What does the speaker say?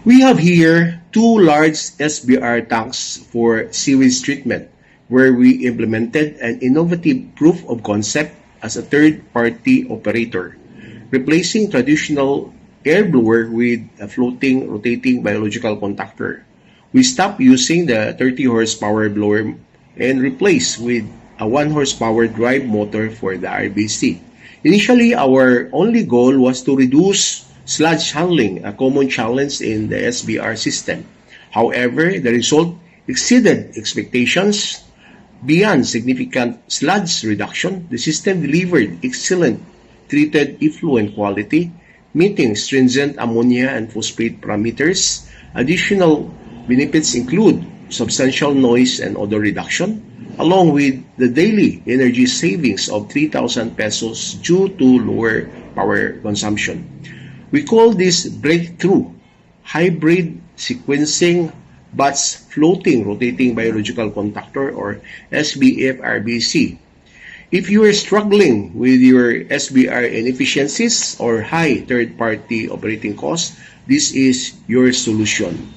We have here two large SBR tanks for sewage treatment, where we implemented an innovative proof of concept as a third-party operator, replacing traditional air blower with a floating rotating biological contactor. We stopped using the 30 horsepower blower and replaced with a 1 horsepower drive motor for the RBC. Initially, our only goal was to reduce sludge handling, a common challenge in the SBR system. However, the result exceeded expectations. Beyond significant sludge reduction, the system delivered excellent treated effluent quality, meeting stringent ammonia and phosphate parameters. Additional benefits include substantial noise and odor reduction, along with the daily energy savings of 3,000 pesos due to lower power consumption. We call this breakthrough hybrid sequencing batch floating rotating biological contactor, or SBF-RBC. If you are struggling with your SBR inefficiencies or high third-party operating costs, this is your solution.